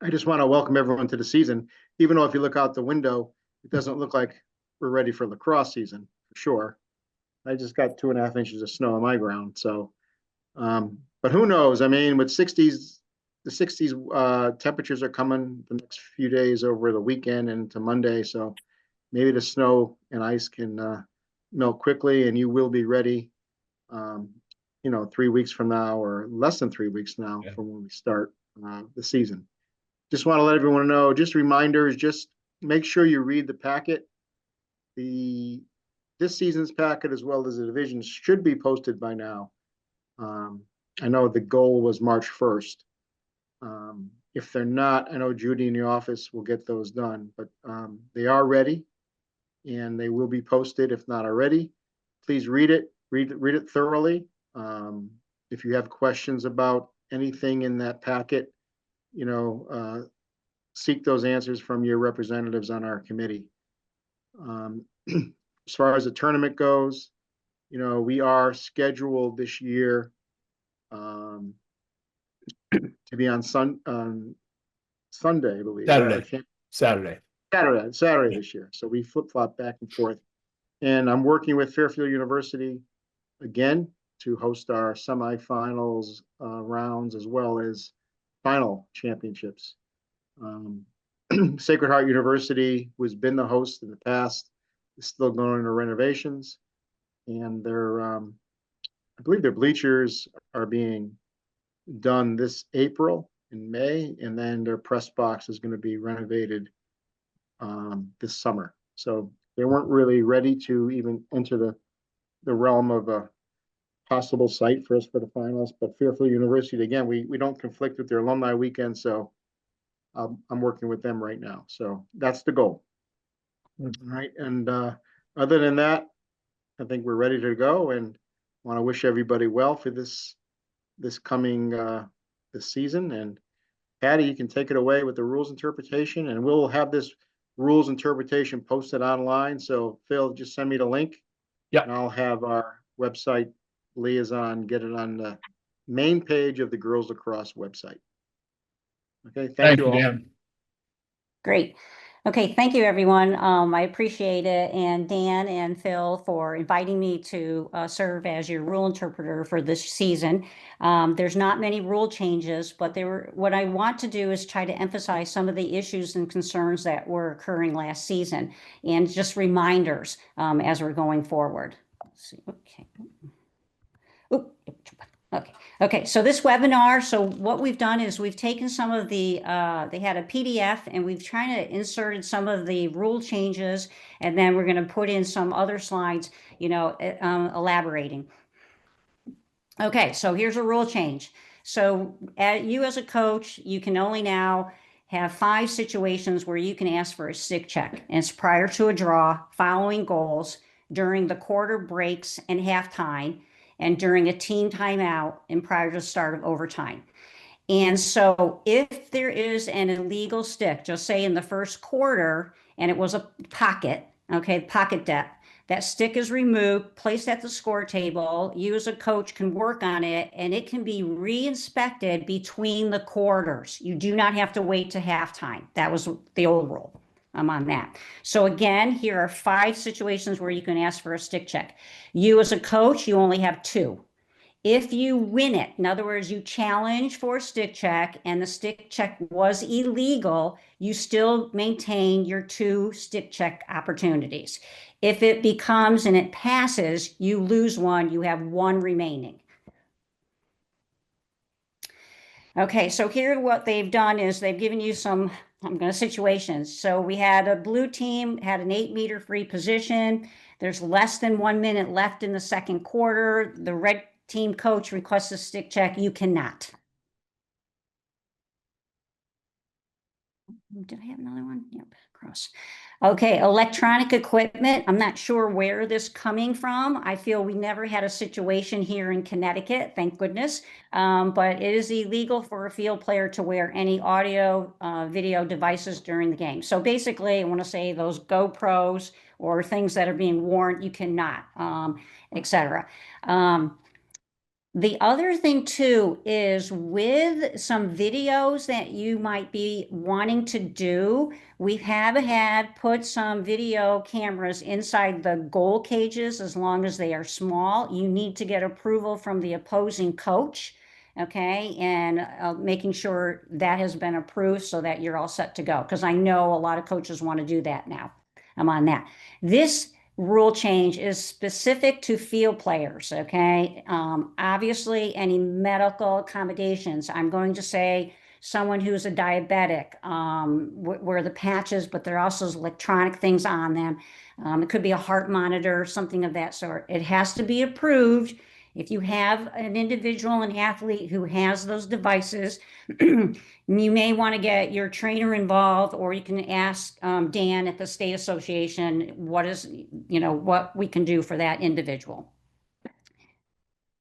I just want to welcome everyone to the season, even though if you look out the window, it doesn't look like we're ready for lacrosse season for sure. I just got 2.5 inches of snow on my ground. So, but who knows? I mean, with 60s, the 60s temperatures are coming the next few days over the weekend and to Monday. So maybe the snow and ice can melt quickly and you will be ready, 3 weeks from now or less than 3 weeks now from when we start the season. Just want to let everyone know, just reminders, just make sure you read the packet. This season's packet as well as the divisions should be posted by now. I know the goal was March 1st. If they're not, I know Judy in the office will get those done, but they are ready and they will be posted if not already. Please read it thoroughly. If you have questions about anything in that packet, seek those answers from your representatives on our committee. As far as the tournament goes, we are scheduled this year to be on Sunday, I believe. Saturday this year. So we flip-flop back and forth. And I'm working with Fairfield University again to host our semifinals rounds as well as final championships. Sacred Heart University, who's been the host in the past, is still going into renovations, and I believe their bleachers are being done this April and May, and then their press box is going to be renovated this summer. So they weren't really ready to even enter the realm of a possible site for us for the finals. But Fairfield University, again, we don't conflict with their alumni weekend, so I'm working with them right now. So that's the goal. All right. And other than that, I think we're ready to go and want to wish everybody well for this coming this season. And Patty, you can take it away with the rules interpretation, and we'll have this rules interpretation posted online. So Phil, just send me the link. Yeah. And I'll have our website liaison get it on the main page of the Girls Lacrosse website. Okay, thank you all. Dan. Great. Okay, thank you, everyone. I appreciate it. And Dan and Phil for inviting me to serve as your rule interpreter for this season. There's not many rule changes, but what I want to do is try to emphasize some of the issues and concerns that were occurring last season and just reminders as we're going forward. Let's see. Okay. Oop. Okay, so this webinar, so what we've done is we've taken some of the, they had a PDF and we've tried to inserted some of the rule changes, and then we're going to put in some other slides, elaborating. Okay, so here's a rule change. So you as a coach, you can only now have 5 situations where you can ask for a stick check, and it's prior to a draw, following goals, during the quarter breaks and halftime, and during a team timeout and prior to the start of overtime. And so if there is an illegal stick, just say in the first quarter, and it was a pocket, okay, pocket depth, that stick is removed, placed at the score table. You as a coach can work on it, and it can be re-inspected between the quarters. You do not have to wait to halftime. That was the old rule. I'm on that. So again, here are 5 situations where you can ask for a stick check. You as a coach, you only have 2. If you win it, in other words, you challenge for a stick check and the stick check was illegal, you still maintain your 2 stick check opportunities. If it becomes and it passes, you lose 1, you have 1 remaining. Okay, so here what they've done is they've given you some situations. So we had a blue team had an 8-meter free position. There's less than 1 minute left in the second quarter. The red team coach requests a stick check. You cannot. Did I have another one? Yep, cross. Okay, electronic equipment. I'm not sure where this is coming from. I feel we never had a situation here in Connecticut, thank goodness. But it is illegal for a field player to wear any audio, video devices during the game. So basically, I want to say those GoPros or things that are being worn, you cannot, etc. The other thing too is with some videos that you might be wanting to do, we have had put some video cameras inside the goal cages as long as they are small. You need to get approval from the opposing coach, okay? And making sure that has been approved so that you're all set to go. Because I know a lot of coaches want to do that now. I'm on that. This rule change is specific to field players, okay? Obviously, any medical accommodations, I'm going to say someone who's a diabetic, wear the patches, but there are also electronic things on them. It could be a heart monitor, something of that sort. It has to be approved. If you have an individual, an athlete who has those devices, you may want to get your trainer involved, or you can ask Dan at the state association what is, what we can do for that individual.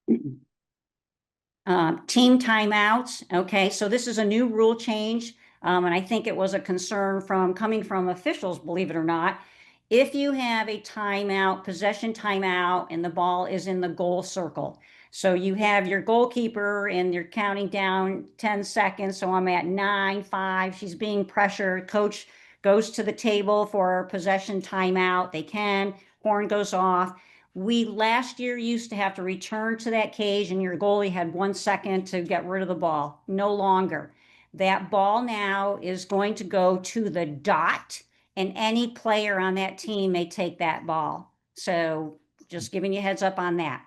Team timeouts. Okay, so this is a new rule change, and I think it was a concern coming from officials, believe it or not. If you have a timeout, possession timeout, and the ball is in the goal circle, so you have your goalkeeper and you're counting down 10 seconds. So I'm at 9, 5. She's being pressured. Coach goes to the table for possession timeout. They can. Horn goes off. We last year used to have to return to that cage, and your goalie had 1 second to get rid of the ball. No longer. That ball now is going to go to the dot, and any player on that team may take that ball. So just giving you heads up on that.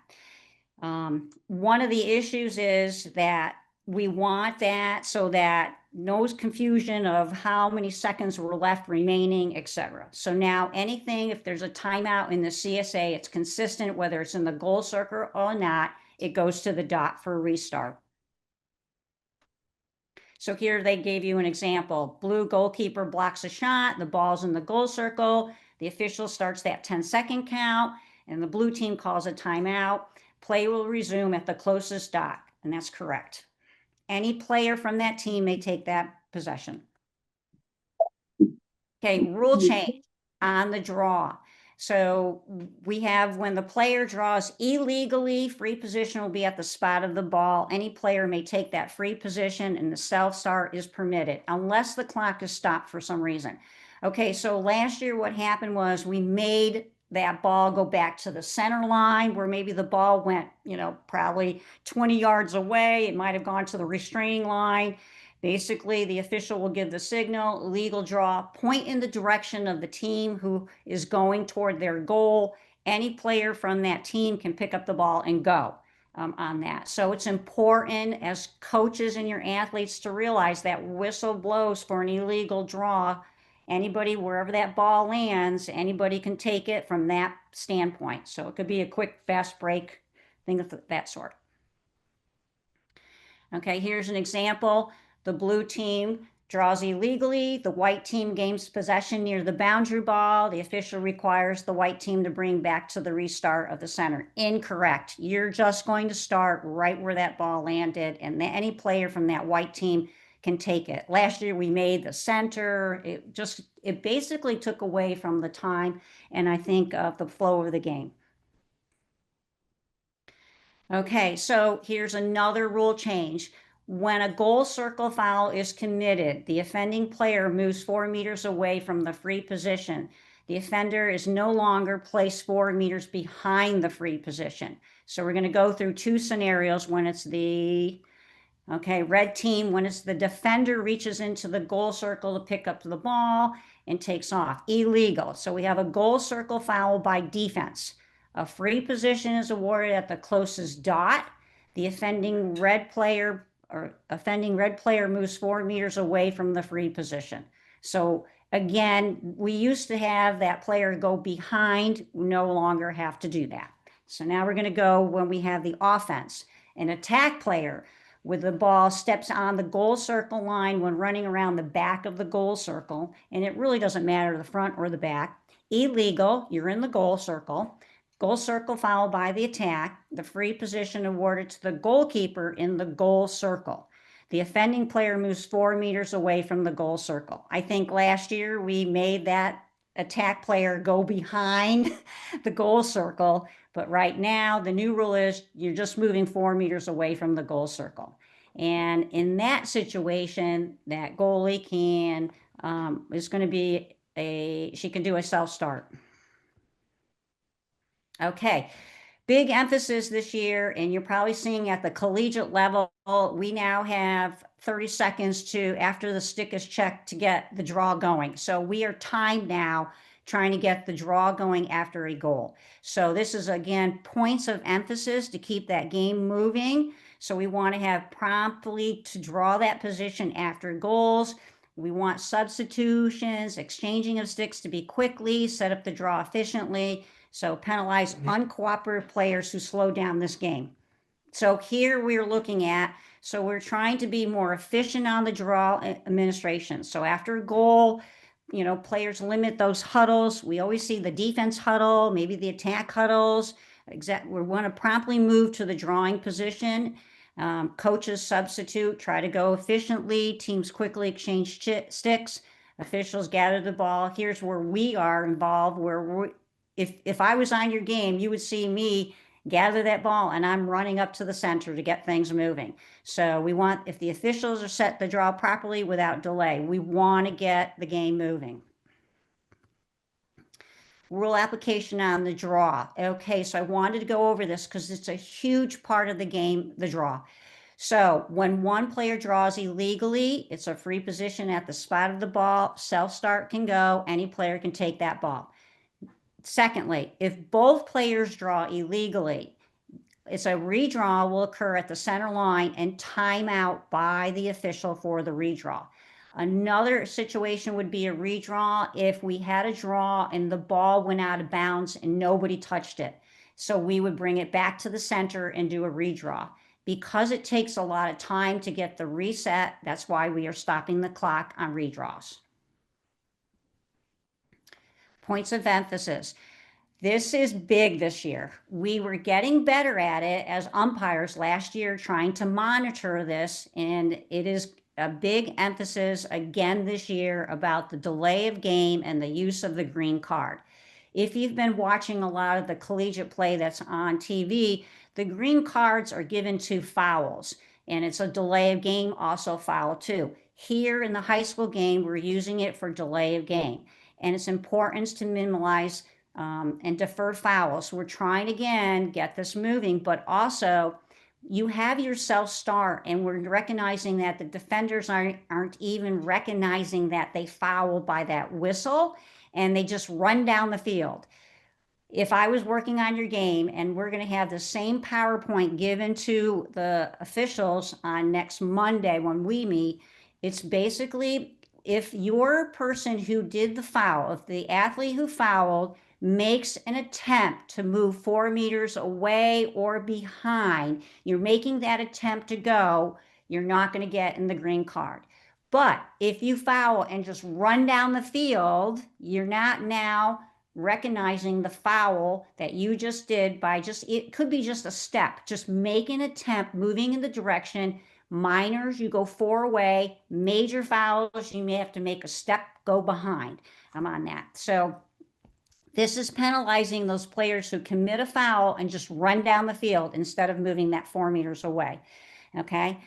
One of the issues is that we want that so that no confusion of how many seconds were left remaining, etc. So now anything, if there's a timeout in the CSA, it's consistent whether it's in the goal circle or not, it goes to the dot for a restart. So here they gave you an example. Blue goalkeeper blocks a shot, the ball's in the goal circle, the official starts that 10-second count, and the blue team calls a timeout. Play will resume at the closest dot, and that's correct. Any player from that team may take that possession. Okay, rule change on the draw. So we have when the player draws illegally, free position will be at the spot of the ball. Any player may take that free position and the self-start is permitted unless the clock is stopped for some reason. Okay, so last year what happened was we made that ball go back to the center line where maybe the ball went, probably 20 yards away. It might have gone to the restraining line. Basically, the official will give the signal, illegal draw, point in the direction of the team who is going toward their goal. Any player from that team can pick up the ball and go on that. So it's important as coaches and your athletes to realize that whistle blows for an illegal draw. Anybody, wherever that ball lands, anybody can take it from that standpoint. So it could be a quick, fast break, thing of that sort. Okay, here's an example. The blue team draws illegally. The white team gains possession near the boundary ball. The official requires the white team to bring back to the restart of the center. Incorrect. You're just going to start right where that ball landed, and any player from that white team can take it. Last year we made the center. It basically took away from the time and I think of the flow of the game. Okay, so here's another rule change. When a goal circle foul is committed, the offending player moves 4 meters away from the free position. The offender is no longer placed 4 meters behind the free position. So we're going to go through 2 scenarios when it's the red team, when it's the defender reaches into the goal circle to pick up the ball and takes off. Illegal. So we have a goal circle foul by defense. A free position is awarded at the closest dot. The offending red player moves 4 meters away from the free position. So again, we used to have that player go behind, no longer have to do that. So now we're going to go when we have the offense. An attack player with the ball steps on the goal circle line when running around the back of the goal circle, and it really doesn't matter the front or the back. Illegal, you're in the goal circle. Goal circle foul by the attack. The free position awarded to the goalkeeper in the goal circle. The offending player moves 4 meters away from the goal circle. I think last year we made that attack player go behind the goal circle. But right now, the new rule is you're just moving 4 meters away from the goal circle. And in that situation, that goalie can, is going to be she can do a self-start. Okay. Big emphasis this year, and you're probably seeing at the collegiate level, we now have 30 seconds to, after the stick is checked, to get the draw going. So we are timed now trying to get the draw going after a goal. So this is, again, points of emphasis to keep that game moving. So we want to have promptly to draw that position after goals. We want substitutions, exchanging of sticks to be quickly, set up the draw efficiently. So penalize uncooperative players who slow down this game. So here we're looking at, so we're trying to be more efficient on the draw administration. So after a goal, players limit those huddles. We always see the defense huddle, maybe the attack huddles. We want to promptly move to the drawing position. Coaches substitute, try to go efficiently. Teams quickly exchange sticks. Officials gather the ball. Here's where we are involved, where if I was on your game, you would see me gather that ball and I'm running up to the center to get things moving. So we want, if the officials are set the draw properly without delay, we want to get the game moving. Rule application on the draw. Okay, so I wanted to go over this because it's a huge part of the game, the draw. So when one player draws illegally, it's a free position at the spot of the ball. Self-start can go. Any player can take that ball. Secondly, if both players draw illegally, it's a redraw will occur at the center line and timeout by the official for the redraw. Another situation would be a redraw if we had a draw and the ball went out of bounds and nobody touched it. So we would bring it back to the center and do a redraw. Because it takes a lot of time to get the reset, that's why we are stopping the clock on redraws. Points of emphasis. This is big this year. We were getting better at it as umpires last year, trying to monitor this, and it is a big emphasis again this year about the delay of game and the use of the green card. If you've been watching a lot of the collegiate play that's on TV, the green cards are given to fouls, and it's a delay of game, also foul too. Here in the high school game, we're using it for delay of game, and it's important to minimize and defer fouls. We're trying again, get this moving, but also you have your self-start, and we're recognizing that the defenders aren't even recognizing that they fouled by that whistle, and they just run down the field. If I was working on your game, and we're going to have the same PowerPoint given to the officials on next Monday when we meet, it's basically if your person who did the foul, if the athlete who fouled makes an attempt to move 4 meters away or behind, you're making that attempt to go, you're not going to get in the green card. But if you foul and just run down the field, you're not now recognizing the foul that you just did by it could be just a step, just make an attempt, moving in the direction. Minors, you go 4 away. Major fouls, you may have to make a step, go behind. I'm on that. So this is penalizing those players who commit a foul and just run down the field instead of moving that 4 meters away. Okay.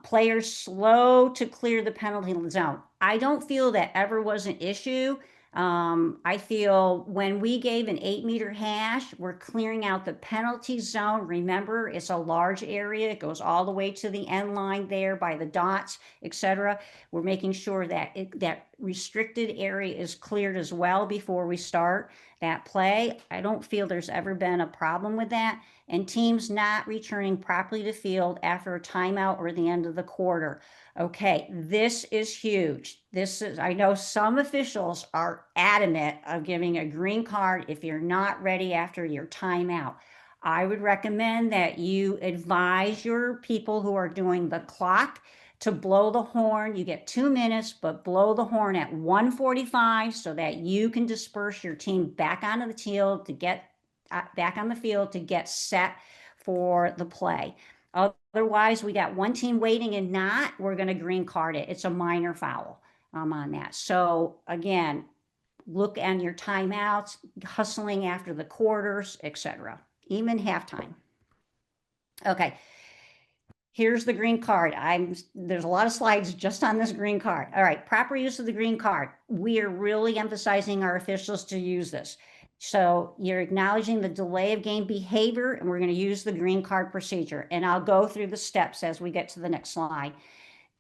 Players slow to clear the penalty zone. I don't feel that ever was an issue. I feel when we gave an 8-meter hash, we're clearing out the penalty zone. Remember, it's a large area. It goes all the way to the end line there by the dots, etc. We're making sure that that restricted area is cleared as well before we start that play. I don't feel there's ever been a problem with that. And teams not returning properly to field after a timeout or the end of the quarter. Okay, this is huge. I know some officials are adamant of giving a green card if you're not ready after your timeout. I would recommend that you advise your people who are doing the clock to blow the horn. You get 2 minutes, but blow the horn at 1:45 so that you can disperse your team back onto the field to get back on the field to get set for the play. Otherwise, we got one team waiting and we're going to green card it. It's a minor foul on that. So again, look at your timeouts, hustling after the quarters, etc., even halftime. Okay, here's the green card. There's a lot of slides just on this green card. All right, proper use of the green card. We are really emphasizing our officials to use this. So you're acknowledging the delay of game behavior, and we're going to use the green card procedure. And I'll go through the steps as we get to the next slide.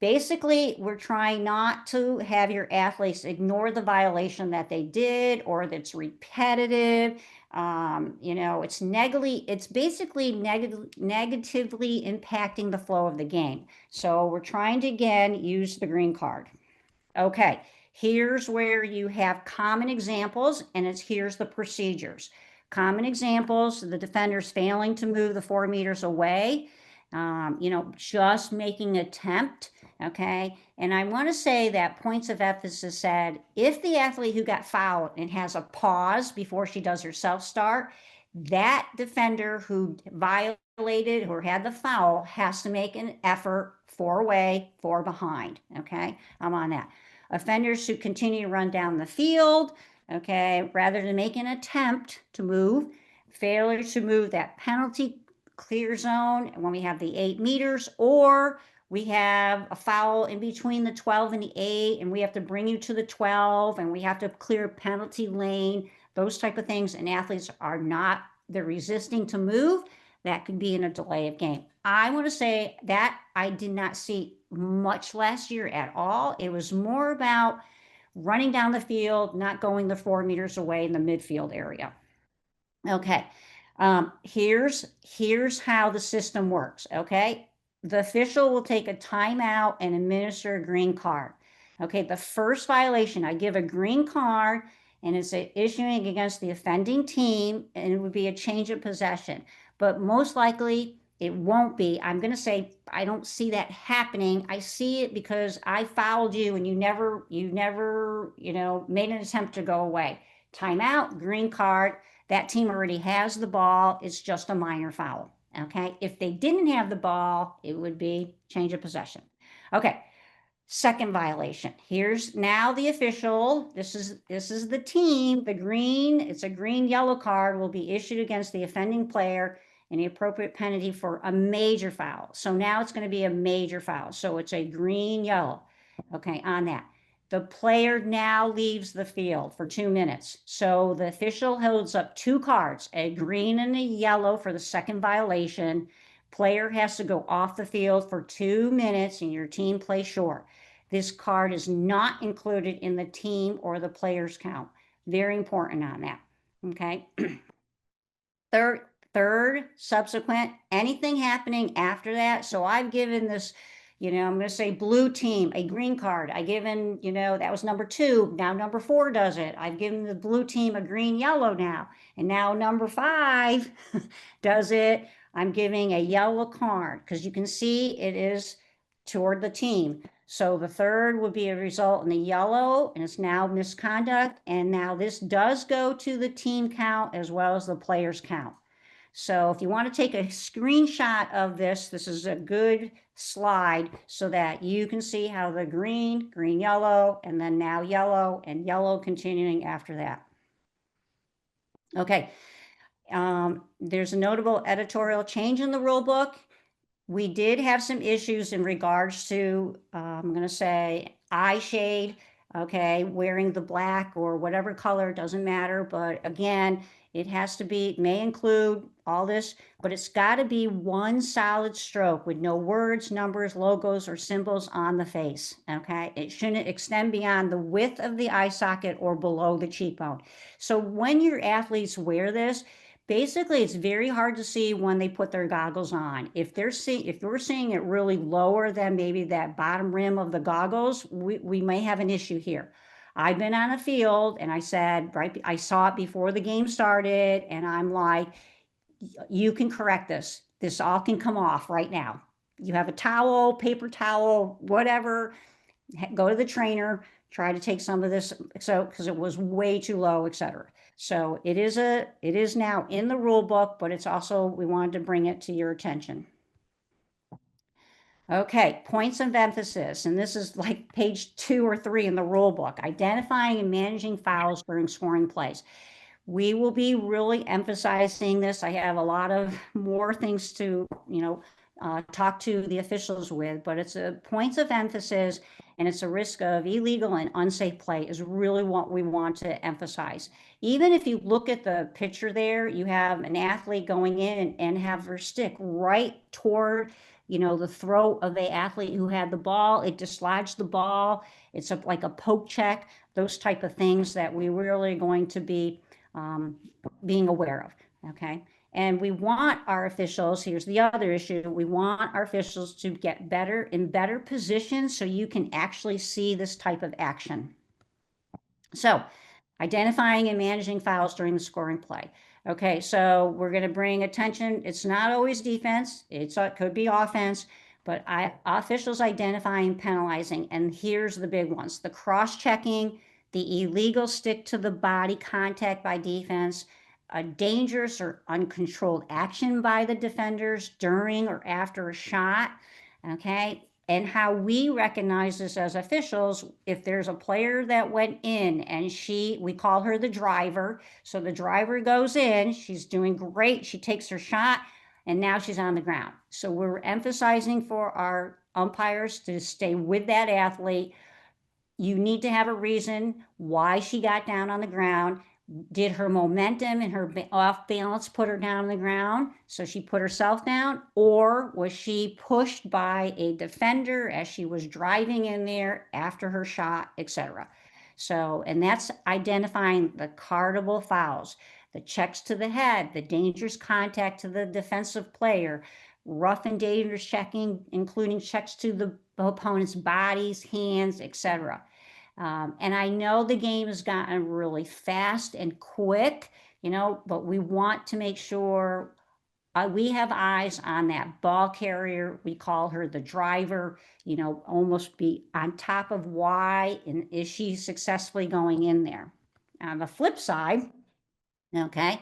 Basically, we're trying not to have your athletes ignore the violation that they did or that's repetitive. It's basically negatively impacting the flow of the game. So we're trying to, again, use the green card. Okay, here's where you have common examples, and here's the procedures. Common examples, the defender's failing to move the 4 meters away, just making an attempt. Okay, and I want to say that points of emphasis said if the athlete who got fouled and has a pause before she does her self start, that defender who violated or had the foul has to make an effort 4 away, 4 behind. Okay, I'm on that. Offenders who continue to run down the field, okay, rather than make an attempt to move, failure to move that penalty clear zone when we have the 8 meters, or we have a foul in between the 12 and the 8, and we have to bring you to the 12, and we have to clear penalty lane, those type of things, and athletes they're resisting to move, that could be in a delay of game. I want to say that I did not see much last year at all. It was more about running down the field, not going the 4 meters away in the midfield area. Okay, here's how the system works. Okay, the official will take a timeout and administer a green card. Okay, the first violation, I give a green card, and it's issuing against the offending team, and it would be a change of possession. But most likely, it won't be. I'm going to say I don't see that happening. I see it because I fouled you, and you never, made an attempt to go away. Timeout, green card. That team already has the ball. It's just a minor foul. Okay. If they didn't have the ball, it would be change of possession. Okay. Second violation. Here's now the official. This is the team. The green, it's a green yellow card will be issued against the offending player and the appropriate penalty for a major foul. So now it's going to be a major foul. So it's a green yellow. Okay, on that. The player now leaves the field for 2 minutes. So the official holds up 2 cards, a green and a yellow for the second violation. Player has to go off the field for 2 minutes and your team plays short. This card is not included in the team or the player's count. Very important on that. Okay. Third, subsequent, anything happening after that. So I've given this, I'm going to say blue team a green card. I given, that was number 2. Now number 4 does it. I've given the blue team a green yellow now. And now number 5 does it. I'm giving a yellow card because you can see it is toward the team. So the third would be a result in the yellow, and it's now misconduct. And now this does go to the team count as well as the player's count. So if you want to take a screenshot of this, this is a good slide so that you can see how the green, yellow, and then now yellow, and yellow continuing after that. Okay, there's a notable editorial change in the rule book. We did have some issues in regards to, I'm going to say, eye shade, okay, wearing the black or whatever color, doesn't matter. But again, it has to be, it may include all this, but it's got to be one solid stroke with no words, numbers, logos, or symbols on the face, okay? It shouldn't extend beyond the width of the eye socket or below the cheekbone. So when your athletes wear this, basically, it's very hard to see when they put their goggles on. If we're seeing it really lower than maybe that bottom rim of the goggles, we may have an issue here. I've been on a field and I said, right, I saw it before the game started, and I'm like, you can correct this. This all can come off right now. You have a towel, paper towel, whatever, go to the trainer, try to take some of this, so because it was way too low, etc. So it is now in the rule book, but it's also, we wanted to bring it to your attention. Okay, points of emphasis, and this is like page 2 or 3 in the rule book, identifying and managing fouls during scoring plays. We will be really emphasizing this. I have a lot of more things to, talk to the officials with, but it's a points of emphasis, and it's a risk of illegal and unsafe play is really what we want to emphasize. Even if you look at the picture there, you have an athlete going in and have her stick right toward, the throat of the athlete who had the ball. It dislodged the ball. It's like a poke check, those type of things that we really going to be um, being aware of. Okay. And we want our officials, here's the other issue, we want our officials to get better in better positions so you can actually see this type of action. So, identifying and managing fouls during the scoring play. Okay, so we're going to bring attention. It's not always defense, it could be offense, but officials identifying and penalizing. And here's the big ones: the cross checking, the illegal stick to the body contact by defense, a dangerous or uncontrolled action by the defenders during or after a shot. Okay, and how we recognize this as officials, if there's a player that went in and we call her the driver, so the driver goes in, she's doing great, she takes her shot, and now she's on the ground. So we're emphasizing for our umpires to stay with that athlete. You need to have a reason why she got down on the ground. Did her momentum and her off balance put her down on the ground, so she put herself down? Or was she pushed by a defender as she was driving in there after her shot, etc.? So, and that's identifying the cardable fouls, the checks to the head, the dangerous contact to the defensive player, rough and dangerous checking, including checks to the opponent's bodies, hands, etc. And I know the game has gotten really fast and quick, but we want to make sure we have eyes on that ball carrier. We call her the driver, almost be on top of why and is she successfully going in there. On the flip side, okay,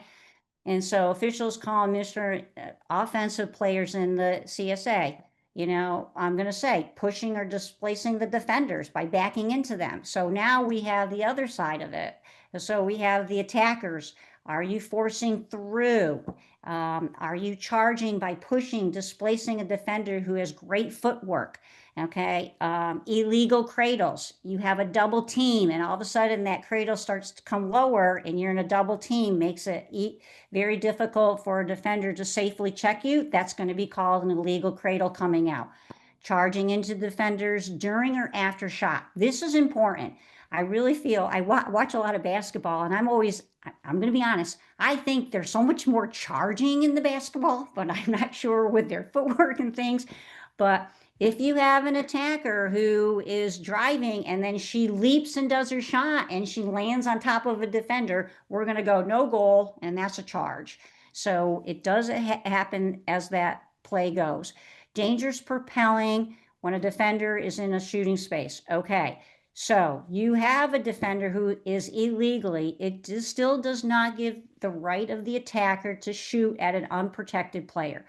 and so officials call Mr. Offensive players in the CSA. I'm going to say pushing or displacing the defenders by backing into them. So now we have the other side of it. So we have the attackers. Are you forcing through? Are you charging by pushing, displacing a defender who has great footwork? Okay. Illegal cradles. You have a double team, and all of a sudden that cradle starts to come lower, and you're in a double team, makes it very difficult for a defender to safely check you. That's going to be called an illegal cradle coming out. Charging into defenders during or after shot. This is important. I really feel I watch a lot of basketball, and I'm going to be honest, I think there's so much more charging in the basketball, but I'm not sure with their footwork and things. But if you have an attacker who is driving and then she leaps and does her shot and she lands on top of a defender, we're going to go no goal, and that's a charge. So it does happen as that play goes. Dangerous propelling when a defender is in a shooting space. Okay. So you have a defender who is illegally, it still does not give the right of the attacker to shoot at an unprotected player.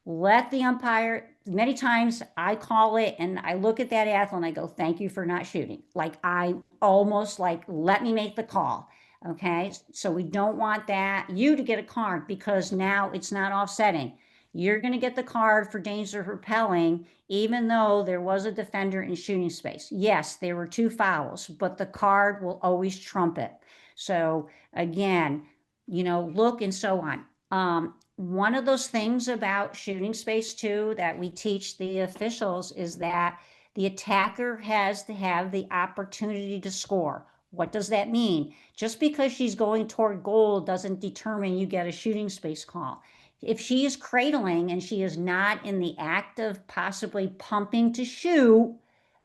Let the umpire, many times I call it and I look at that athlete and I go, thank you for not shooting. Like I almost like, let me make the call. Okay. So we don't want you to get a card because now it's not offsetting. You're going to get the card for danger repelling, even though there was a defender in shooting space. Yes, there were 2 fouls, but the card will always trump it. So again, look and so on. One of those things about shooting space too that we teach the officials is that the attacker has to have the opportunity to score. What does that mean? Just because she's going toward goal doesn't determine you get a shooting space call. If she is cradling and she is not in the act of possibly pumping to shoot,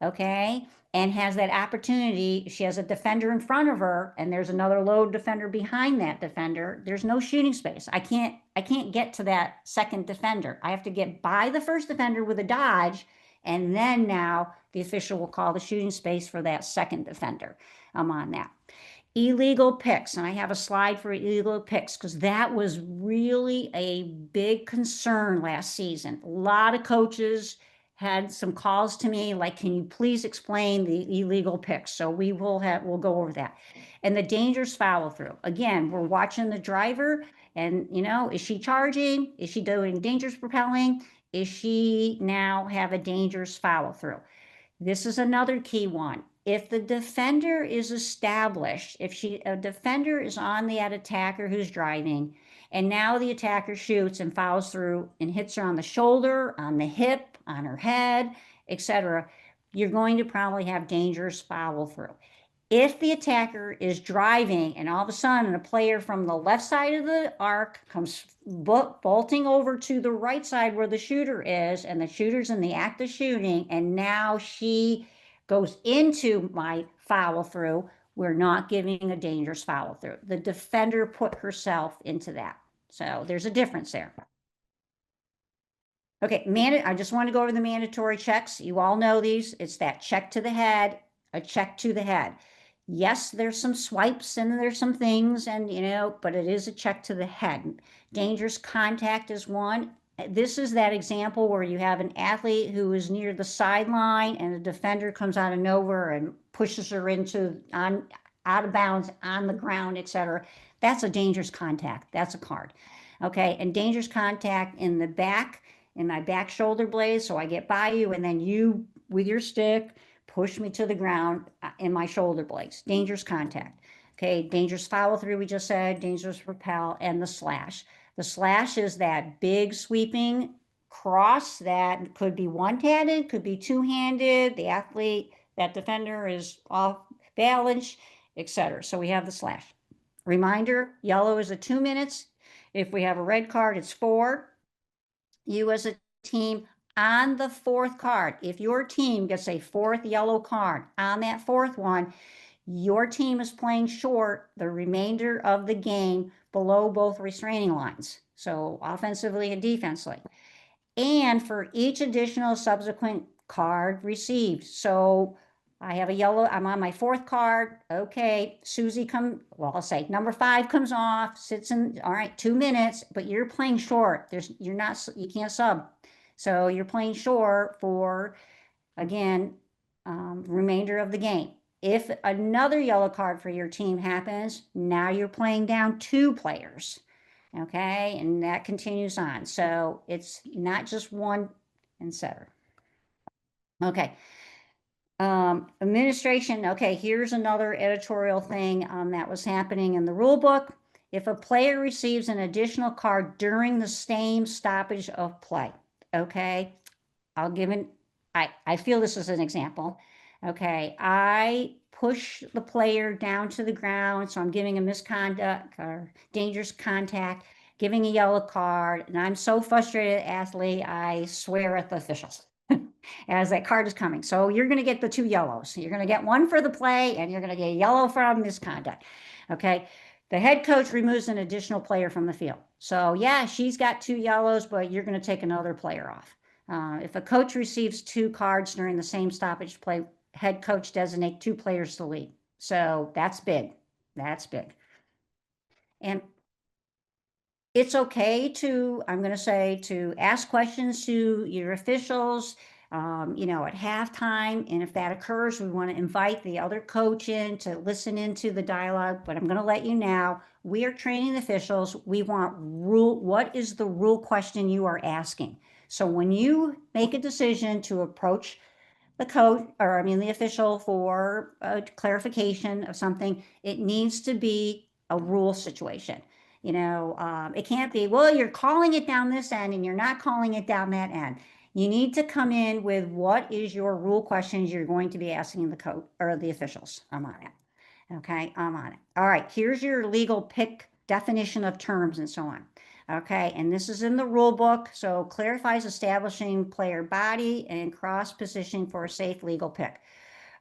okay, and has that opportunity, she has a defender in front of her and there's another low defender behind that defender, there's no shooting space. I can't get to that second defender. I have to get by the first defender with a dodge, and then now the official will call the shooting space for that second defender. I'm on that. Illegal picks, and I have a slide for illegal picks because that was really a big concern last season. A lot of coaches had some calls to me, like, can you please explain the illegal picks? So we'll go over that. And the dangerous follow through. Again, we're watching the driver and, is she charging? Is she doing dangerous propelling? Is she now have a dangerous follow through? This is another key one. If the defender is established, if a defender is on the attacker who's driving, and now the attacker shoots and follows through and hits her on the shoulder, on the hip, on her head, etc., you're going to probably have dangerous follow through. If the attacker is driving and all of a sudden a player from the left side of the arc comes bolting over to the right side where the shooter is, and the shooter's in the act of shooting, and now she goes into my follow through, we're not giving a dangerous follow through. The defender put herself into that. So there's a difference there. Okay, I just want to go over the mandatory checks. You all know these. It's that check to the head, a check to the head. Yes, there's some swipes and there's some things, and but it is a check to the head. Dangerous contact is one. This is that example where you have an athlete who is near the sideline and a defender comes out of nowhere and pushes her out of bounds on the ground, etc. That's a dangerous contact. That's a card. Okay, and dangerous contact in the back, in my back shoulder blade, so I get by you and then you with your stick push me to the ground in my shoulder blades. Dangerous contact. Okay, dangerous follow through, we just said, dangerous repel, and the slash. The slash is that big sweeping cross that could be one-handed, could be two-handed. The athlete, that defender is off balance, etc. So we have the slash. Reminder, yellow is a 2 minutes. If we have a red card, it's 4. You as a team, on the 4th card, if your team gets a 4th yellow card, on that 4th one, your team is playing short the remainder of the game below both restraining lines, so offensively and defensively, and for each additional subsequent card received. So I have a yellow, I'm on my 4th card. Okay, Susie I'll say number 5 comes off, sits in, all right, 2 minutes, but you're playing short. You can't sub. So you're playing short for, again, remainder of the game. If another yellow card for your team happens, now you're playing down 2 players. Okay, and that continues on. So it's not just one and cetera. Okay. Administration. Okay, here's another editorial thing that was happening in the rule book. If a player receives an additional card during the same stoppage of play, okay, I'll give it, I feel this is an example. Okay, I push the player down to the ground, so I'm giving a misconduct or dangerous contact, giving a yellow card, and I'm so frustrated, athlete, I swear at the officials as that card is coming. So you're going to get the 2 yellows. You're going to get one for the play, and you're going to get a yellow from misconduct. Okay. The head coach removes an additional player from the field. So yeah, she's got 2 yellows, but you're going to take another player off. If a coach receives 2 cards during the same stoppage play, head coach designate 2 players to lead. So that's big. That's big. And it's okay to, I'm going to say, to ask questions to your officials, at halftime. And if that occurs, we want to invite the other coach in to listen into the dialogue. But I'm going to let you now, we are training officials. We want what is the rule question you are asking? So when you make a decision to approach the coach, or the official for a clarification of something, it needs to be a rule situation. It can't be, well, you're calling it down this end and you're not calling it down that end. You need to come in with what is your rule questions you're going to be asking the coach or the officials. I'm on it. Okay, I'm on it. All right, here's your legal pick definition of terms and so on. Okay, and this is in the rule book. So clarifies establishing player body and cross positioning for a safe legal pick.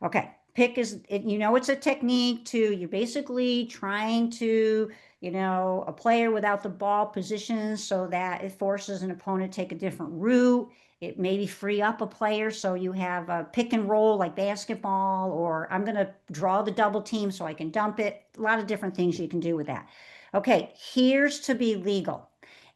Okay, pick is, it's a technique to, you're basically trying to, a player without the ball positions so that it forces an opponent to take a different route. It maybe free up a player so you have a pick and roll like basketball, or I'm going to draw the double team so I can dump it. A lot of different things you can do with that. Okay, here's to be legal.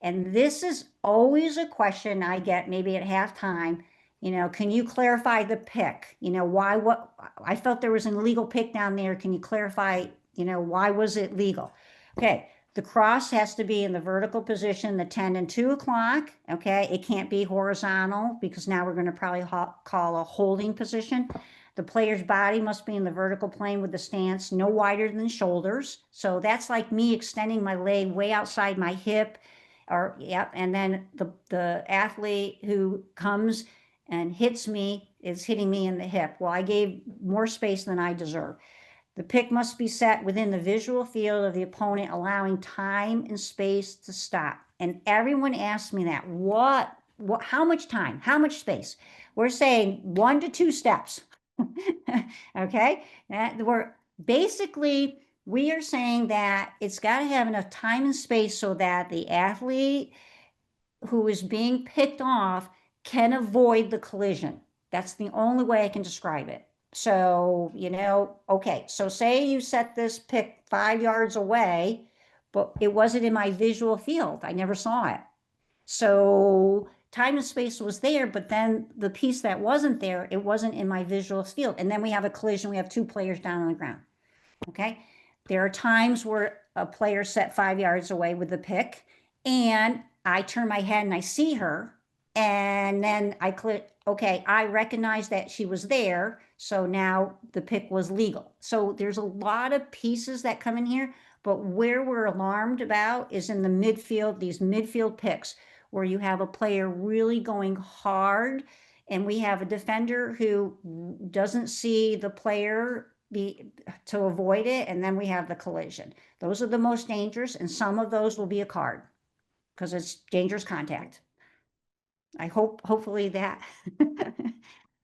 And this is always a question I get maybe at halftime. can you clarify the pick? What, I felt there was an illegal pick down there. Can you clarify, why was it legal? Okay, the cross has to be in the vertical position, the 10 and 2 o'clock, okay? It can't be horizontal because now we're gonna probably call a holding position. The player's body must be in the vertical plane with the stance, no wider than shoulders. So that's like me extending my leg way outside my hip, or, yep, and then the athlete who comes and hits me is hitting me in the hip. Well, I gave more space than I deserve. The pick must be set within the visual field of the opponent, allowing time and space to stop. And everyone asks me that, how much time, how much space? We're saying 1 to 2 steps. Okay, we're basically, we are saying that it's got to have enough time and space so that the athlete who is being picked off can avoid the collision. That's the only way I can describe it. So, okay, so say you set this pick 5 yards away, but it wasn't in my visual field. I never saw it. So time and space was there, but then the piece that wasn't there, it wasn't in my visual field. And then we have a collision. We have 2 players down on the ground. Okay. There are times where a player set 5 yards away with the pick, and I turn my head and I see her, and then I click, okay, I recognize that she was there, so now the pick was legal. So there's a lot of pieces that come in here, but where we're alarmed about is in the midfield, these midfield picks, where you have a player really going hard, and we have a defender who doesn't see the player to avoid it, and then we have the collision. Those are the most dangerous, and some of those will be a card because it's dangerous contact. Hopefully that.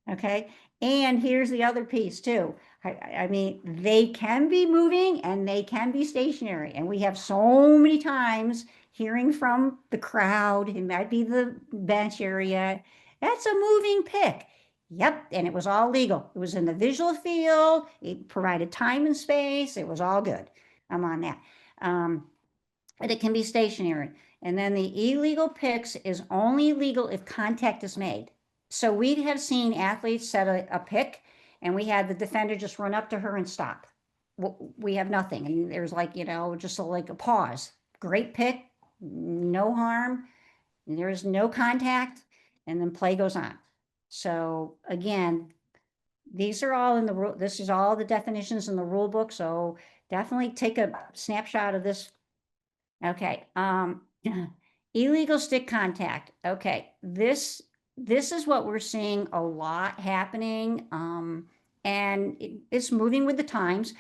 Okay. And here's the other piece too. I mean, they can be moving and they can be stationary. And we have so many times hearing from the crowd, it might be the bench area, that's a moving pick. Yep. And it was all legal. It was in the visual field. It provided time and space. It was all good. I'm on that. But it can be stationary. And then the illegal picks is only legal if contact is made. So we have seen athletes set a pick, and we had the defender just run up to her and stop. We have nothing. And there's like, just like a pause. Great pick, no harm. There's no contact, and then play goes on. So again, these are all in the rule. This is all the definitions in the rule book. So definitely take a snapshot of this. Okay, illegal stick contact. Okay, this is what we're seeing a lot happening, and it's moving with the times.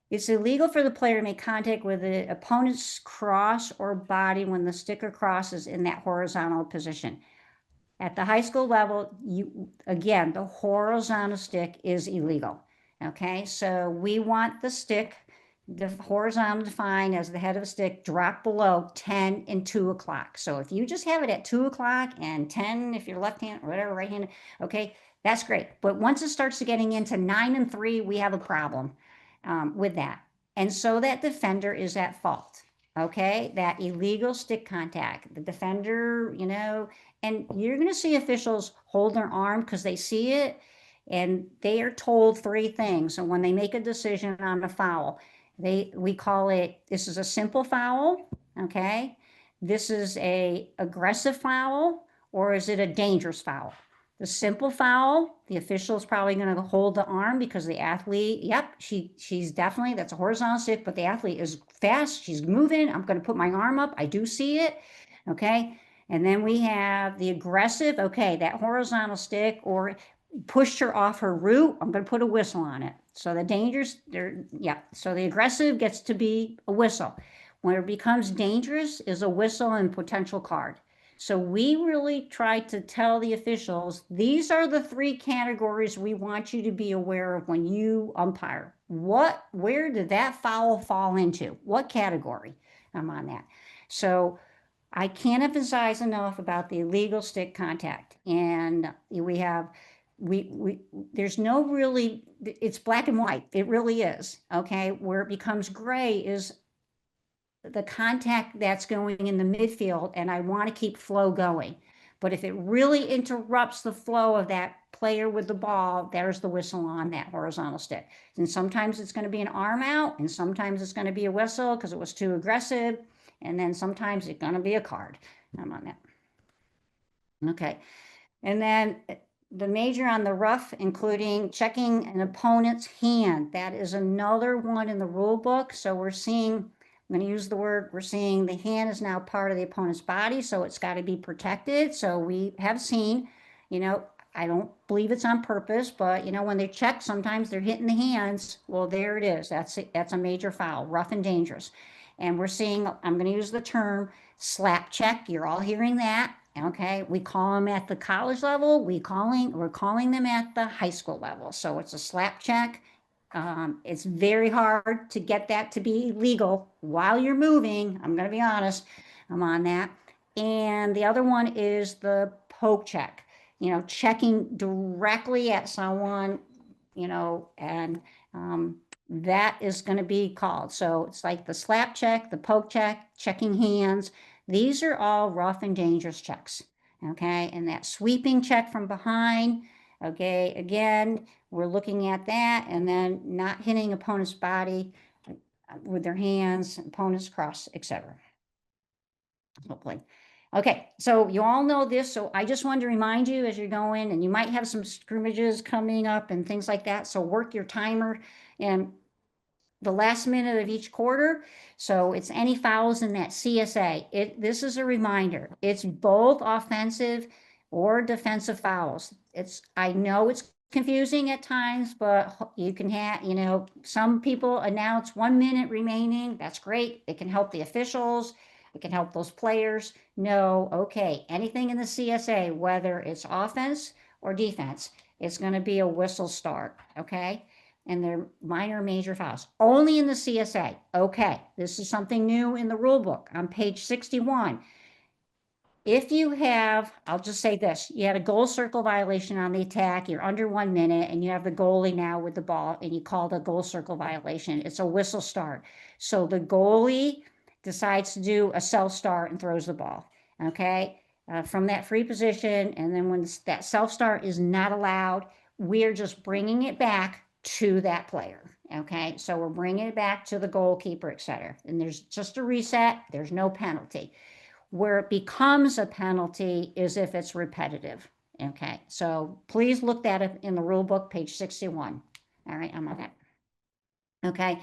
It's illegal for the player to make contact with the opponent's cross or body when the stick or cross is in that horizontal position. At the high school level, again, the horizontal stick is illegal. Okay, so we want the stick, the horizontal defined as the head of a stick, drop below 10 and 2 o'clock. So if you just have it at 2 o'clock and 10 if you're left hand or whatever, right hand, okay, that's great. But once it starts getting into 9 and 3, we have a problem with that. And so that defender is at fault. Okay, that illegal stick contact, the defender, and you're going to see officials hold their arm because they see it, and they are told 3 things. And when they make a decision on a foul, we call it, this is a simple foul, okay? This is a aggressive foul, or is it a dangerous foul? The simple foul, the official is probably going to hold the arm because the athlete, yep, she's definitely, that's a horizontal stick, but the athlete is fast, she's moving, I'm going to put my arm up, I do see it, okay? And then we have the aggressive, okay, that horizontal stick, or pushed her off her route, I'm going to put a whistle on it. So the dangerous, yeah, so the aggressive gets to be a whistle. When it becomes dangerous is a whistle and potential card. So we really try to tell the officials, these are the 3 categories we want you to be aware of when you umpire. Where did that foul fall into? What category? I'm on that. So I can't emphasize enough about the illegal stick contact. And there's no really, it's black and white. It really is. Okay. Where it becomes gray is the contact that's going in the midfield, and I want to keep flow going. But if it really interrupts the flow of that player with the ball, there's the whistle on that horizontal stick. And sometimes it's going to be an arm out, and sometimes it's going to be a whistle because it was too aggressive. And then sometimes it's going to be a card. I'm on that. Okay. And then the major on the rough, including checking an opponent's hand. That is another one in the rule book. So we're seeing, I'm going to use the word, we're seeing the hand is now part of the opponent's body, so it's got to be protected. So we have seen, you know, I don't believe it's on purpose, but you know, when they check, sometimes they're hitting the hands. Well, there it is. That's a major foul, rough and dangerous. And we're seeing, I'm going to use the term slap check. You're all hearing that. Okay, we call them at the college level. We're calling them at the high school level. So it's a slap check. It's very hard to get that to be legal while you're moving. I'm going to be honest. I'm on that. And the other one is the poke check. You know, checking directly at someone, you know, and that is going to be called. So it's like the slap check, the poke check, checking hands. These are all rough and dangerous checks. Okay, and that sweeping check from behind. Okay, again, we're looking at that, and then not hitting opponent's body with their hands, opponent's cross, etc. Hopefully. Okay, so you all know this, so I just wanted to remind you as you're going, and you might have some scrimmages coming up and things like that, so work your timer and the last minute of each quarter. So it's any fouls in that CSA. This is a reminder. It's both offensive or defensive fouls. I know it's confusing at times, but you can have, you know, some people announce 1 minute remaining. That's great. It can help the officials. It can help those players know, okay, anything in the CSA, whether it's offense or defense, it's going to be a whistle start. Okay. And they're minor major fouls only in the CSA. Okay, this is something new in the rule book on page 61. If you have, I'll just say this, you had a goal circle violation on the attack, you're under 1 minute, and you have the goalie now with the ball, and you called a goal circle violation. It's a whistle start. So the goalie decides to do a self start and throws the ball. Okay, from that free position, and then when that self start is not allowed, we're just bringing it back to that player. Okay, so we're bringing it back to the goalkeeper, etc. And there's just a reset. There's no penalty. Where it becomes a penalty is if it's repetitive. Okay, so please look that up in the rule book, page 61. All right, I'm on that. Okay,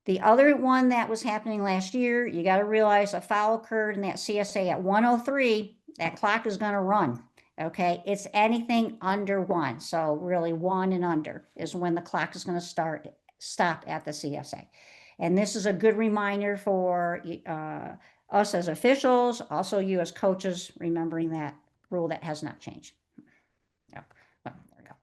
the other one that was happening last year, you got to realize a foul occurred in that CSA at 103. That clock is going to run. Okay, it's anything under 1. So really 1 and under is when the clock is going to stop at the CSA. And this is a good reminder for us as officials, also you as coaches, remembering that rule that has not changed. Yeah, well, there we go.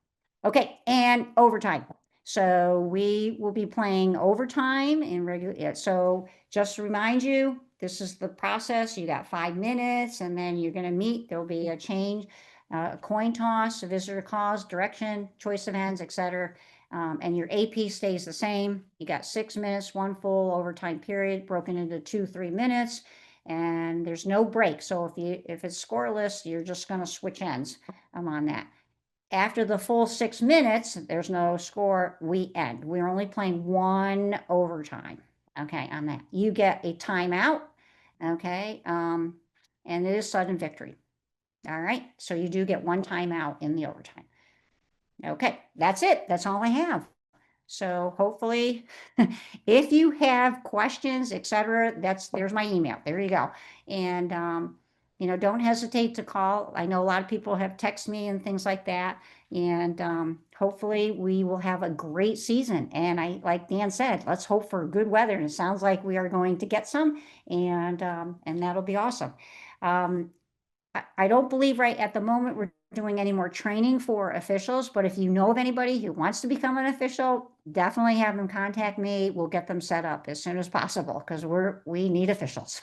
Okay, and overtime. So we will be playing overtime in regular. So just to remind you, this is the process. You got 5 minutes, and then you're going to meet. There'll be a change, a coin toss, a visitor calls, direction, choice of ends, etc. And your AP stays the same. You got 6 minutes, 1 full overtime period, broken into 2-3 minutes, and there's no break. So if it's scoreless, you're just going to switch ends. I'm on that. After the full 6 minutes, there's no score, we end. We're only playing 1 overtime. Okay, on that. You get a timeout, okay, and it is sudden victory. All right, so you do get 1 timeout in the overtime. Okay, that's it. That's all I have. So hopefully, if you have questions, etc., there's my email. There you go. And you know, don't hesitate to call. I know a lot of people have texted me and things like that. And hopefully we will have a great season. And like Dan said, let's hope for good weather. And it sounds like we are going to get some, and that'll be awesome. I don't believe right at the moment we're doing any more training for officials, but if you know of anybody who wants to become an official, definitely have them contact me. We'll get them set up as soon as possible because we need officials.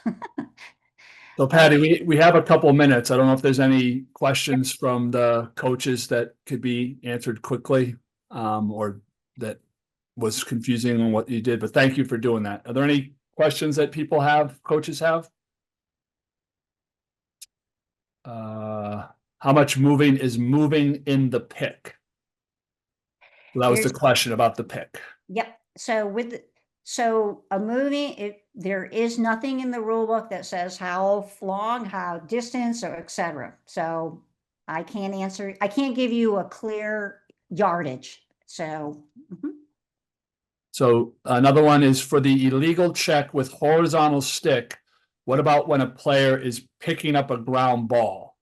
So Patty, we have a couple of minutes. I don't know if there's any questions from the coaches that could be answered quickly, or that was confusing on what you did, but thank you for doing that. Are there any questions that people have, coaches have? how much moving is moving in the pick? So that was the There's- question about the pick. Yep. So a movie, there is nothing in the rule book that says how long, how distance, or et cetera. So I can't give you a clear yardage. So, mhm. So another one is for the illegal check with horizontal stick. What about when a player is picking up a ground ball?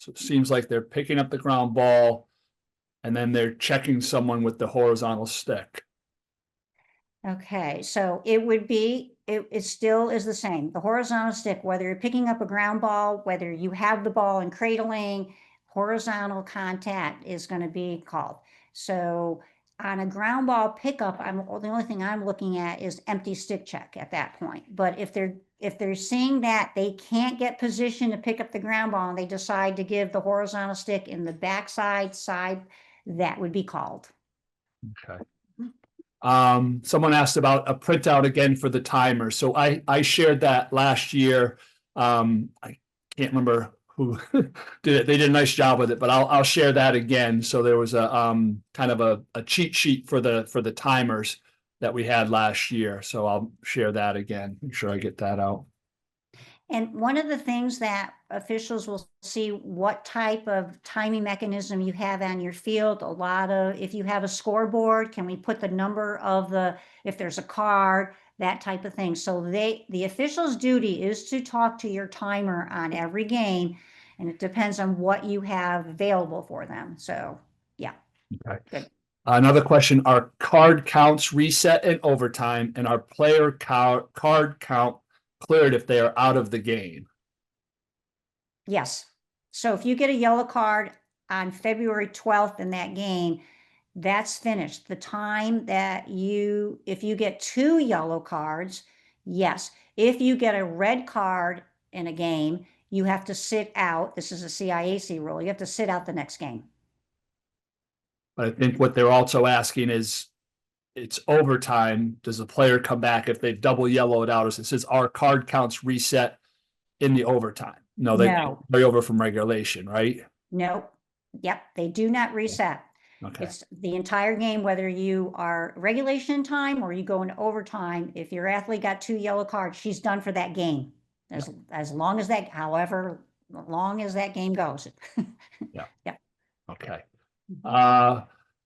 So it seems like they're picking up the ground ball and then they're checking someone with the horizontal stick. Okay, so it still is the same. The horizontal stick, whether you're picking up a ground ball, whether you have the ball and cradling, horizontal contact is going to be called. So on a ground ball pickup, the only thing I'm looking at is empty stick check at that point. But if they're seeing that they can't get position to pick up the ground ball and they decide to give the horizontal stick in the backside side, that would be called. Okay. Someone asked about a printout again for the timer. So I shared that last year. I can't remember who did it. They did a nice job with it, but I'll share that again. So there was a kind of a cheat sheet for the timers that we had last year. So I'll share that again. Make sure I get that out. And one of the things that officials will see what type of timing mechanism you have on your field. If you have a scoreboard, can we put the number of if there's a card, that type of thing. So the official's duty is to talk to your timer on every game, and it depends on what you have available for them. So, yeah. Okay. Good. Another question, are card counts reset in overtime and are player card count cleared if they are out of the game? Yes. So if you get a yellow card on February 12th in that game, that's finished. The time if you get 2 yellow cards, yes. If you get a red card in a game, you have to sit out. This is a CIAC rule. You have to sit out the next game. But I think what they're also asking is, it's overtime. Does the player come back if they've double yellowed out? As it says, our card counts reset in the overtime. No, they No. carry over from regulation, right? Nope. Yep, they do not reset. Okay. It's the entire game, whether you are regulation time or you go into overtime. If your athlete got 2 yellow cards, she's done for that game. As long as however long as that game goes. Yeah. Yeah. Okay.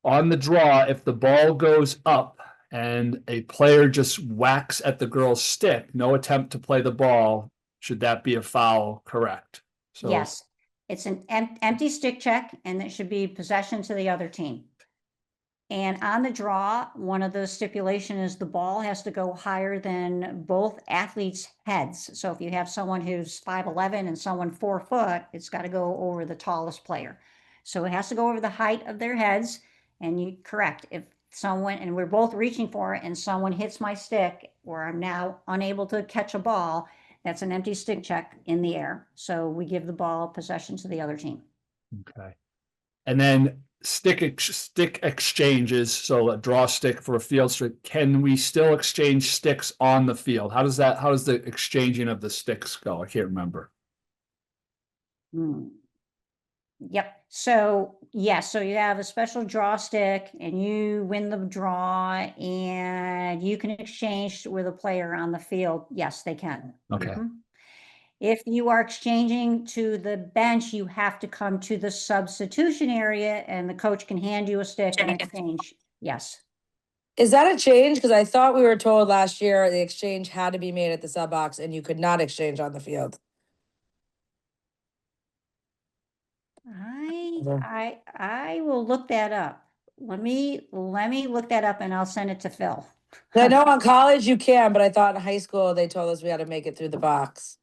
On the draw, if the ball goes up and a player just whacks at the girl's stick, no attempt to play the ball, should that be a foul? Correct. So Yes, it's an empty stick check and it should be possession to the other team. And on the draw, one of the stipulation is the ball has to go higher than both athletes' heads. So if you have someone who's 5'11" and someone 4 foot, it's got to go over the tallest player. So it has to go over the height of their heads. And correct, if someone, and we're both reaching for it and someone hits my stick where I'm now unable to catch a ball, that's an empty stick check in the air. So we give the ball possession to the other team. okay. And then stick exchanges. So a draw stick for a field stick. Can we still exchange sticks on the field? How does the exchanging of the sticks go? I can't remember. Yep. So yes, so you have a special draw stick and you win the draw and you can exchange with a player on the field. Yes, they can. Okay. Mhm. If you are exchanging to the bench, you have to come to the substitution area and the coach can hand you a stick and exchange. Yes. Is that a change? Because I thought we were told last year the exchange had to be made at the sub box and you could not exchange on the field. I will look that up. Let me look that up and I'll send it to Phil. I know on college you can, but I thought in high school they told us we had to make it through the box.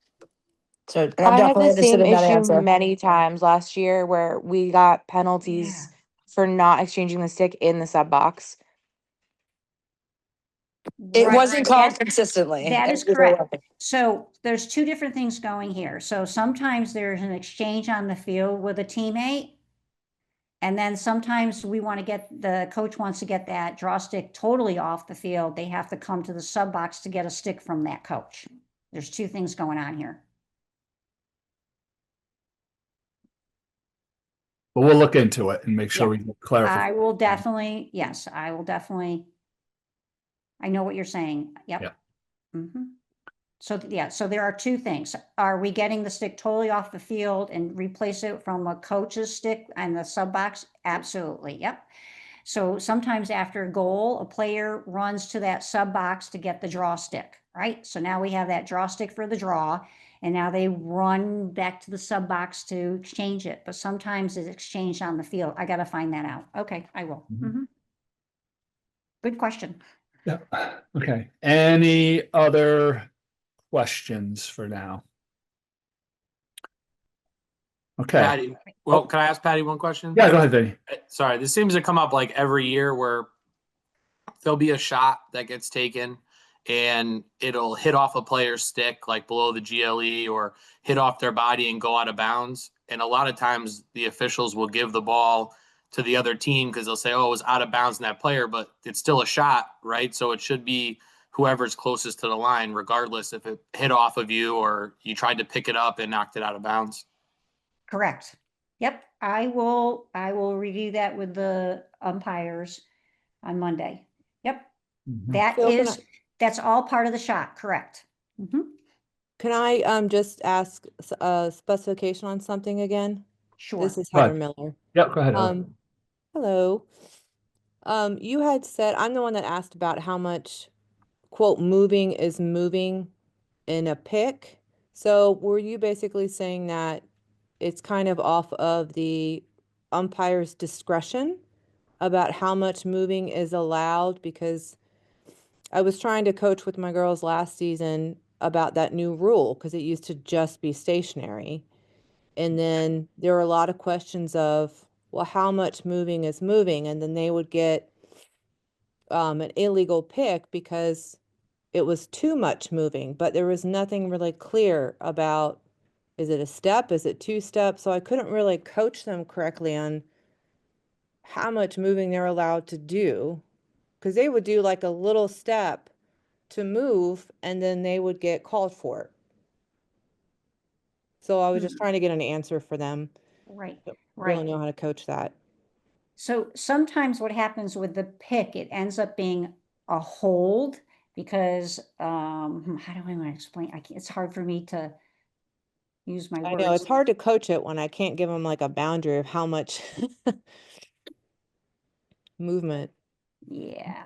So I'm I had definitely the interested same in that issue answer. many times last year where we got penalties Yeah. for not exchanging the stick in the sub box. It Right, wasn't called that- consistently. That is correct. So there's 2 different things going here. So sometimes there's an exchange on the field with a teammate. And then sometimes the coach wants to get that draw stick totally off the field. They have to come to the sub box to get a stick from that coach. There's 2 things going on here. but we'll look into it and make sure Yeah. we clarify. I will definitely, yes, I will definitely. I know what you're saying. Yep. Yep. Mhm. So, yeah, so there are two things. Are we getting the stick totally off the field and replace it from a coach's stick and the sub box? Absolutely. Yep. So sometimes after a goal, a player runs to that sub box to get the draw stick, right? So now we have that draw stick for the draw, and now they run back to the sub box to exchange it. But sometimes it's exchanged on the field. I got to find that out. Okay, I will. Mhm. Good question. Yeah. Okay. Any other questions for now? Okay. Patty, well, can I ask Patty one question? Yeah, go ahead, Vinny. Sorry, this seems to come up like every year where there'll be a shot that gets taken and it'll hit off a player's stick, like below the GLE, or hit off their body and go out of bounds. And a lot of times the officials will give the ball to the other team because they'll say, oh, it was out of bounds in that player, but it's still a shot, right? So it should be whoever's closest to the line, regardless if it hit off of you or you tried to pick it up and knocked it out of bounds. Correct. Yep, I will review that with the umpires on Monday. Yep, Mhm. that Phil, is, that's all part of the shot, correct? Mhm. can I just ask a specification on something again? Sure. This is Go ahead. Heather Miller. Yep, go ahead. Heather. Hello. You had said, I'm the one that asked about how much, quote, moving is moving in a pick. So were you basically saying that it's kind of off of the umpire's discretion about how much moving is allowed? Because I was trying to coach with my girls last season about that new rule because it used to just be stationary. And then there were a lot of questions of, well, how much moving is moving? And then they would get an illegal pick because it was too much moving, but there was nothing really clear about, is it a step? Is it two steps? So I couldn't really coach them correctly on how much moving they're allowed to do. Because they would do like a little step to move and then they would get called for it. So I was just trying to get an answer for them. Right, Don't right. really know how to coach that. So sometimes what happens with the pick, it ends up being a hold because, how do I want to explain? It's hard for me to use my I know it's words. hard to coach it when I can't give them like a boundary of how much movement. Yeah.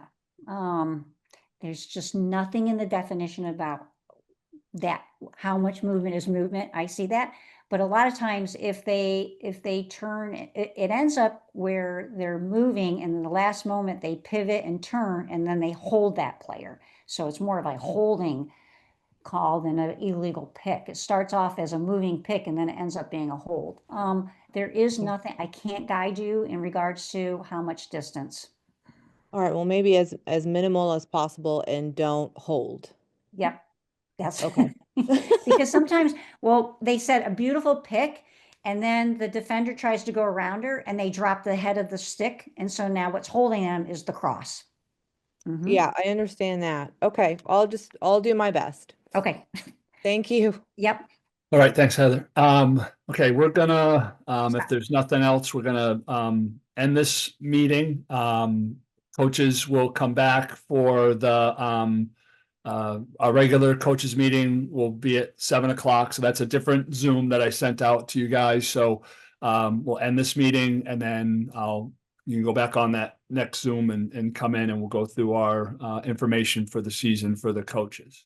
There's just nothing in the definition about that, how much movement is movement. I see that. But a lot of times if they turn, it ends up where they're moving and in the last moment they pivot and turn and then they hold that player. So it's more of a holding call than an illegal pick. It starts off as a moving pick and then it ends up being a hold. There is nothing, I can't guide you in regards to how much distance. All right, well, maybe as minimal as possible and don't hold. Yep, that's Okay. because sometimes, well, they said a beautiful pick, and then the defender tries to go around her, and they drop the head of the stick, and so now what's holding them is the cross. Mhm. Yeah, I understand that. Okay, I'll do my best. Okay. Thank you. Yep. All right, thanks, Heather. Okay, we're gonna, if there's nothing else, we're gonna, end this meeting. Coaches will come back for the, our regular coaches meeting will be at 7 o'clock. So that's a different Zoom that I sent out to you guys. So, we'll end this meeting and then you can go back on that next Zoom and come in and we'll go through our, information for the season for the coaches.